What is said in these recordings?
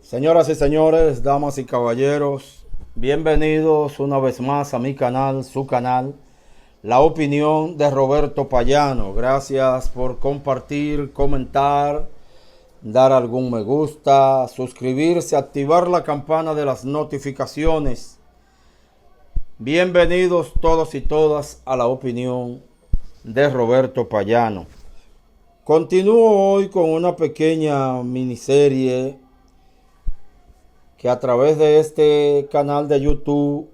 Señoras y señores, damas y caballeros, bienvenidos una vez más a mi canal, su canal, La Opinión de Roberto Payano. Gracias por compartir, comentar, dar algún me gusta, suscribirse, activar la campana de las notificaciones. Bienvenidos todos y todas a La Opinión de Roberto Payano. Continúo hoy con una pequeña miniserie que a través de este canal de YouTube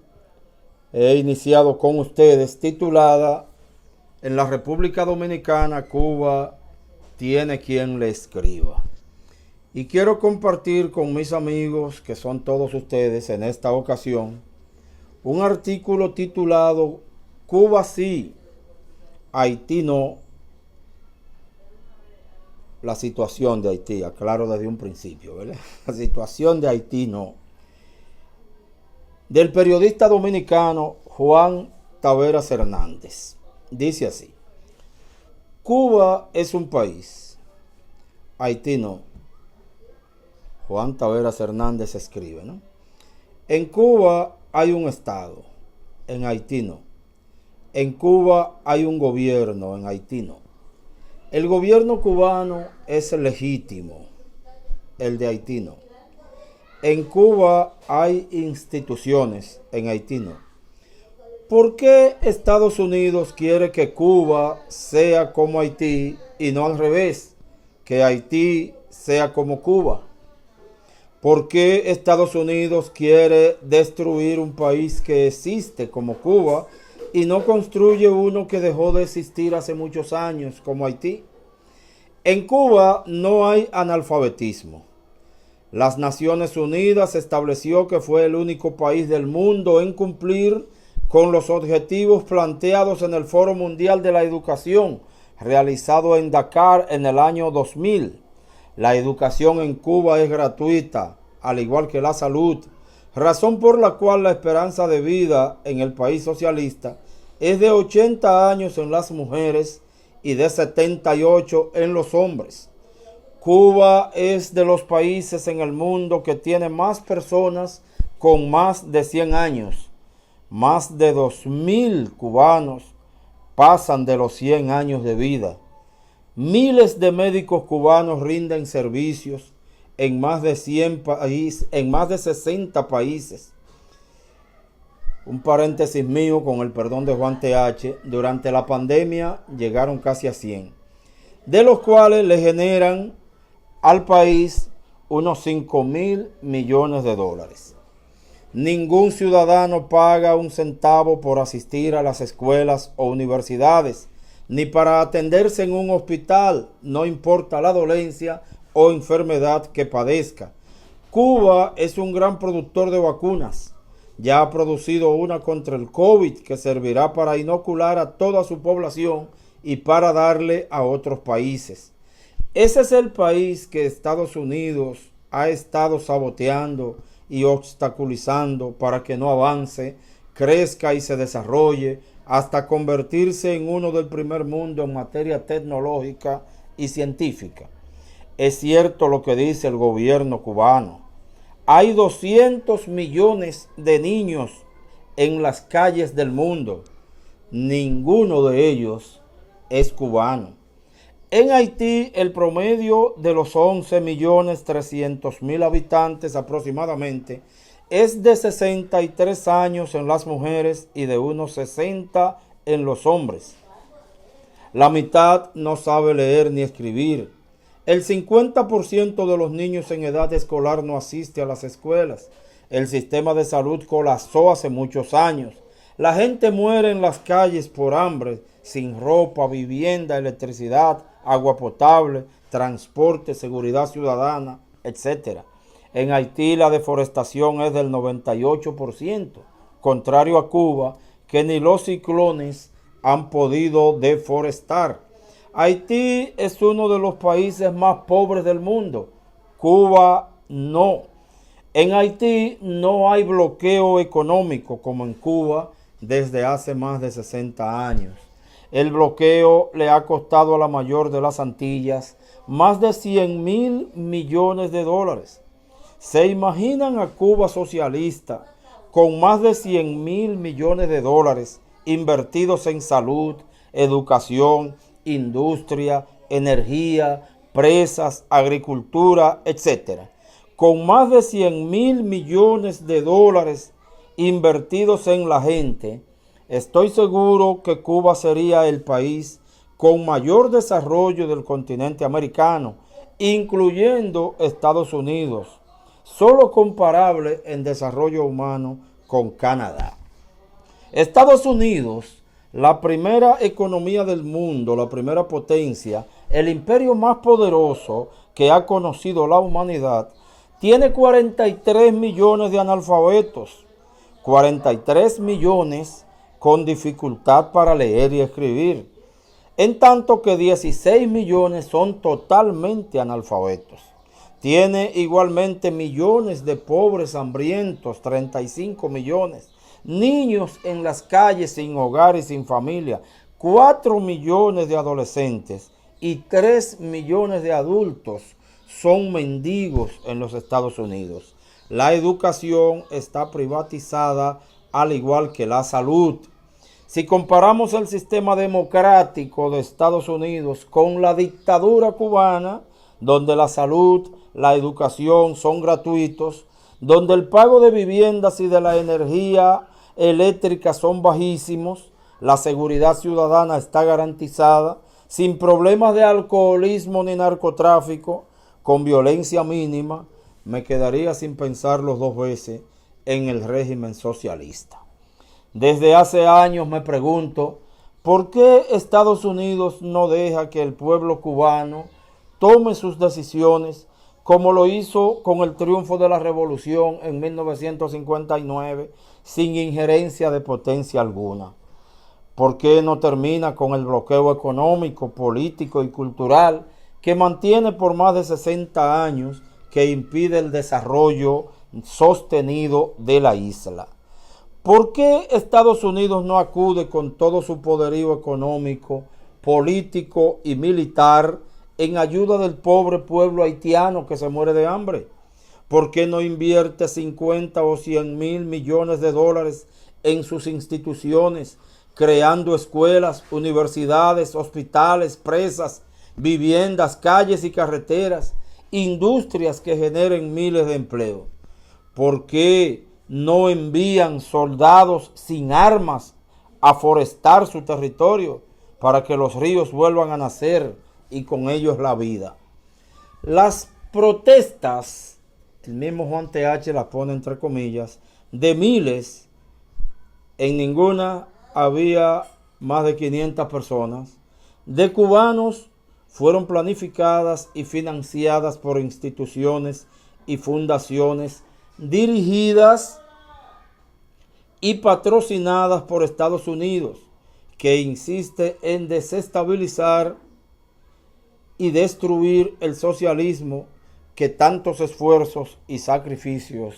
he iniciado con ustedes, titulada En la República Dominicana, Cuba tiene quien le escriba. Y quiero compartir con mis amigos, que son todos ustedes en esta ocasión, un artículo titulado Cuba sí, Haití no. La situación de Haití, aclaro desde un principio, ¿verdad? La situación de Haití no. Del periodista dominicano Juan Taveras Hernández. Dice así: Cuba es un país, Haití no. Juan Taveras Hernández escribe, ¿no? En Cuba hay un estado, en Haití no. En Cuba hay un gobierno, en Haití no. El gobierno cubano es legítimo, el de Haití no. En Cuba hay instituciones, en Haití no. ¿Por qué Estados Unidos quiere que Cuba sea como Haití y no al revés, que Haití sea como Cuba? ¿Por qué Estados Unidos quiere destruir un país que existe como Cuba y no construye uno que dejó de existir hace muchos años como Haití? En Cuba no hay analfabetismo. Las Naciones Unidas estableció que fue el único país del mundo en cumplir con los objetivos planteados en el Foro Mundial de la Educación, realizado en Dakar en el año 2000. La educación en Cuba es gratuita, al igual que la salud, razón por la cual la esperanza de vida en el país socialista es de 80 años en las mujeres y de 78 en los hombres. Cuba es de los países en el mundo que tiene más personas con más de 100 años. Más de 2.000 cubanos pasan de los 100 años de vida. Miles de médicos cubanos rinden servicios en más de 60 países. Un paréntesis mío, con el perdón de Juan TH, durante la pandemia llegaron casi a 100, de los cuales le generan al país unos 5.000 millones de dólares. Ningún ciudadano paga un centavo por asistir a las escuelas o universidades, ni para atenderse en un hospital, no importa la dolencia o enfermedad que padezca. Cuba es un gran productor de vacunas. Ya ha producido una contra el COVID que servirá para inocular a toda su población y para darle a otros países. Ese es el país que Estados Unidos ha estado saboteando y obstaculizando para que no avance, crezca y se desarrolle hasta convertirse en uno del primer mundo en materia tecnológica y científica. Es cierto lo que dice el gobierno cubano. Hay 200 millones de niños en las calles del mundo. Ninguno de ellos es cubano. En Haití, el promedio de los 11.300.000 habitantes aproximadamente es de 63 años en las mujeres y de unos 60 en los hombres. La mitad no sabe leer ni escribir. El 50% de los niños en edad escolar no asiste a las escuelas. El sistema de salud colapsó hace muchos años. La gente muere en las calles por hambre, sin ropa, vivienda, electricidad, agua potable, transporte, seguridad ciudadana, etc. En Haití la deforestación es del 98%, contrario a Cuba, que ni los ciclones han podido deforestar. Haití es uno de los países más pobres del mundo. Cuba no. En Haití no hay bloqueo económico como en Cuba desde hace más de 60 años. El bloqueo le ha costado a la mayor de las Antillas más de 100.000 millones de dólares. ¿Se imaginan a Cuba socialista con más de 100.000 millones de dólares invertidos en salud, educación, industria, energía, presas, agricultura, etcétera? Con más de 100.000 millones de dólares invertidos en la gente, estoy seguro que Cuba sería el país con mayor desarrollo del continente americano, incluyendo Estados Unidos, solo comparable en desarrollo humano con Canadá. Estados Unidos, la primera economía del mundo, la primera potencia, el imperio más poderoso que ha conocido la humanidad, tiene 43 millones de analfabetos, 43 millones con dificultad para leer y escribir, en tanto que 16 millones son totalmente analfabetos. Tiene igualmente millones de pobres hambrientos, 35 millones, niños en las calles sin hogar y sin familia, 4 millones de adolescentes y 3 millones de adultos son mendigos en los Estados Unidos. La educación está privatizada al igual que la salud. Si comparamos el sistema democrático de Estados Unidos con la dictadura cubana, donde la salud, la educación son gratuitos, donde el pago de viviendas y de la energía eléctrica son bajísimos, la seguridad ciudadana está garantizada, sin problemas de alcoholismo ni narcotráfico, con violencia mínima, me quedaría sin pensarlo dos veces en el régimen socialista. Desde hace años me pregunto, ¿por qué Estados Unidos no deja que el pueblo cubano tome sus decisiones como lo hizo con el triunfo de la revolución en 1959 sin injerencia de potencia alguna? ¿Por qué no termina con el bloqueo económico, político y cultural que mantiene por más de 60 años, que impide el desarrollo sostenido de la isla? ¿Por qué Estados Unidos no acude con todo su poderío económico, político y militar en ayuda del pobre pueblo haitiano que se muere de hambre? ¿Por qué no invierte 50 o 100.000 millones de dólares en sus instituciones, creando escuelas, universidades, hospitales, presas, viviendas, calles y carreteras, industrias que generen miles de empleos? ¿Por qué no envían soldados sin armas a forestar su territorio para que los ríos vuelvan a nacer y con ellos la vida? Las protestas, el mismo Juan T.H. las pone entre comillas, de miles, en ninguna había más de 500 personas, de cubanos, fueron planificadas y financiadas por instituciones y fundaciones dirigidas y patrocinadas por Estados Unidos, que insiste en desestabilizar y destruir el socialismo que tantos esfuerzos y sacrificios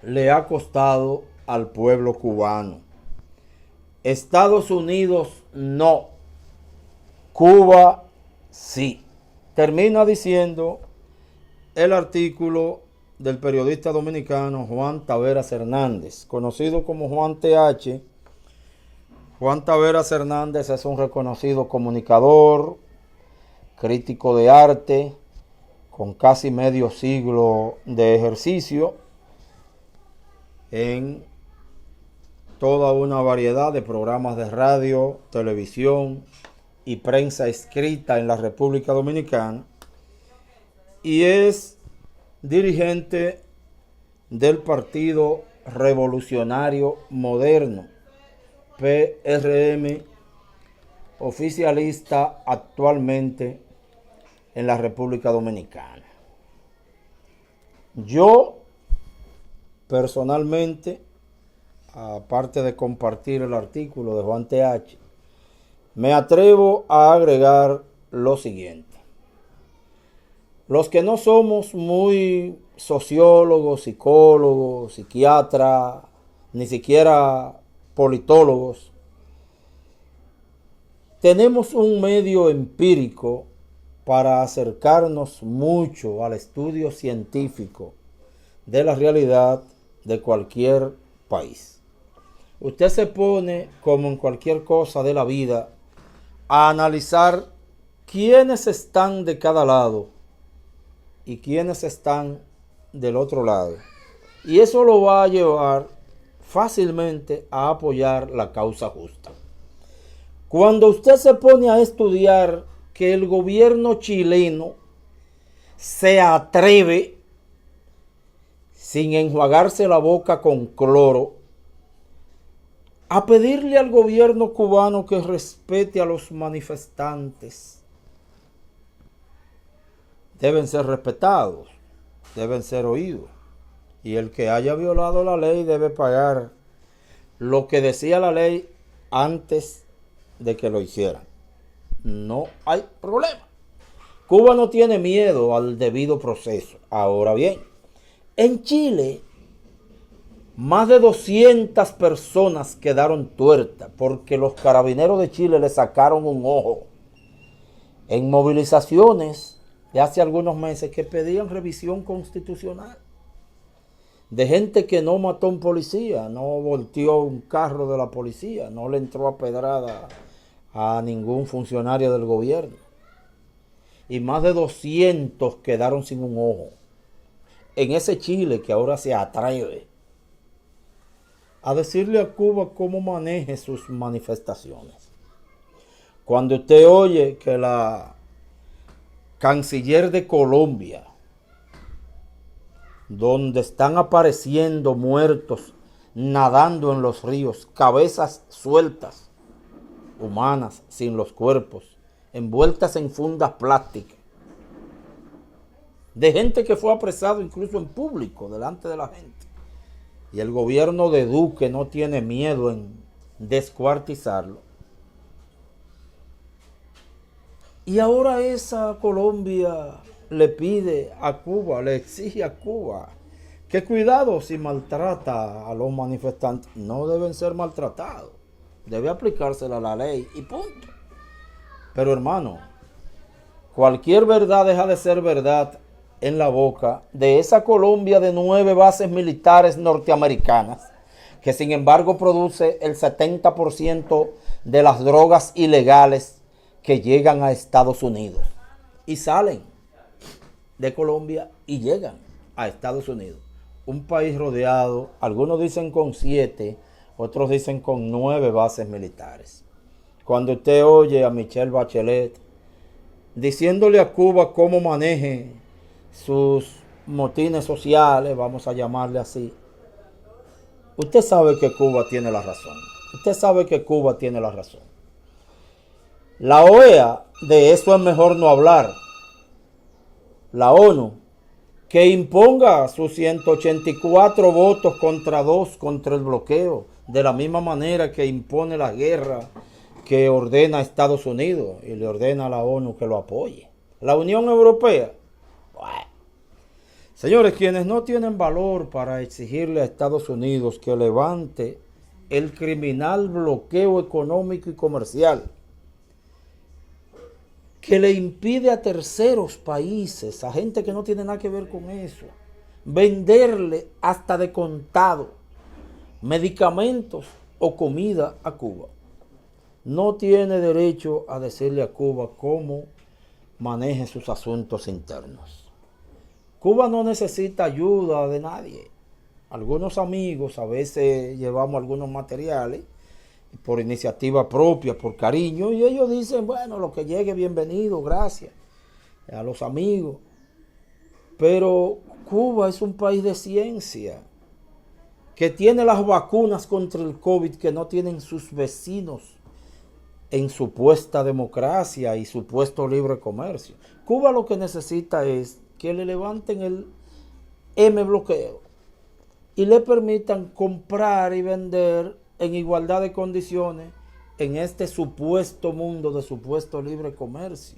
le ha costado al pueblo cubano. Estados Unidos no, Cuba sí. Termina diciendo el artículo del periodista dominicano Juan Taveras Hernández, conocido como Juan T.H. Juan Taveras Hernández es un reconocido comunicador, crítico de arte, con casi medio siglo de ejercicio en toda una variedad de programas de radio, televisión y prensa escrita en la República Dominicana, y es dirigente del Partido Revolucionario Moderno, PRM, oficialista actualmente en la República Dominicana. Yo, personalmente, aparte de compartir el artículo de Juan T.H., me atrevo a agregar lo siguiente. Los que no somos muy sociólogos, psicólogos, psiquiatras, ni siquiera politólogos, tenemos un medio empírico para acercarnos mucho al estudio científico de la realidad de cualquier país. Usted se pone, como en cualquier cosa de la vida, a analizar quiénes están de cada lado y quiénes están del otro lado. Y eso lo va a llevar fácilmente a apoyar la causa justa. Cuando usted se pone a estudiar que el gobierno chileno se atreve, sin enjuagarse la boca con cloro, a pedirle al gobierno cubano que respete a los manifestantes, deben ser respetados, deben ser oídos. Y el que haya violado la ley debe pagar lo que decía la ley antes de que lo hicieran. No hay problema. Cuba no tiene miedo al debido proceso. Ahora bien, en Chile, más de 200 personas quedaron tuertas porque los carabineros de Chile le sacaron un ojo en movilizaciones de hace algunos meses que pedían revisión constitucional. De gente que no mató a un policía, no volteó un carro de la policía, no le entró a pedrada a ningún funcionario del gobierno. Y más de 200 quedaron sin un ojo. En ese Chile que ahora se atreve a decirle a Cuba cómo maneje sus manifestaciones. Cuando usted oye que la canciller de Colombia, donde están apareciendo muertos nadando en los ríos, cabezas sueltas, humanas, sin los cuerpos, envueltas en fundas plásticas, de gente que fue apresado incluso en público, delante de la gente. Y el gobierno de Duque no tiene miedo en descuartizarlo. Y ahora esa Colombia le pide a Cuba, le exige a Cuba que cuidado si maltrata a los manifestantes. No deben ser maltratados. Debe aplicársela la ley y punto. Pero hermano, cualquier verdad deja de ser verdad en la boca de esa Colombia de 9 bases militares norteamericanas, que sin embargo produce el 70% de las drogas ilegales que llegan a Estados Unidos. Y salen de Colombia y llegan a Estados Unidos. Un país rodeado, algunos dicen con 7, otros dicen con 9 bases militares. Cuando usted oye a Michelle Bachelet diciéndole a Cuba cómo maneje sus motines sociales, vamos a llamarle así, usted sabe que Cuba tiene la razón. Usted sabe que Cuba tiene la razón. La OEA, de eso es mejor no hablar. La ONU, que imponga sus 184 votos contra 2 contra el bloqueo, de la misma manera que impone la guerra que ordena a Estados Unidos y le ordena a la ONU que lo apoye. La Unión Europea. Bueno. Señores, quienes no tienen valor para exigirle a Estados Unidos que levante el criminal bloqueo económico y comercial que le impide a terceros países, a gente que no tiene nada que ver con eso, venderle hasta de contado medicamentos o comida a Cuba, no tiene derecho a decirle a Cuba cómo maneje sus asuntos internos. Cuba no necesita ayuda de nadie. Algunos amigos a veces llevamos algunos materiales por iniciativa propia, por cariño, y ellos dicen, bueno, lo que llegue, bienvenido, gracias a los amigos. Pero Cuba es un país de ciencia, que tiene las vacunas contra el COVID que no tienen sus vecinos en supuesta democracia y supuesto libre comercio. Cuba lo que necesita es que le levanten el M-bloqueo y le permitan comprar y vender en igualdad de condiciones en este supuesto mundo de supuesto libre comercio,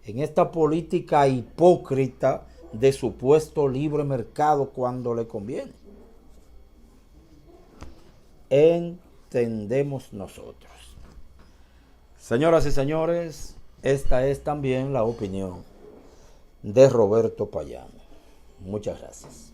en esta política hipócrita de supuesto libre mercado cuando le conviene. Entendemos nosotros. Señoras y señores, esta es también la opinión de Roberto Payano. Muchas gracias.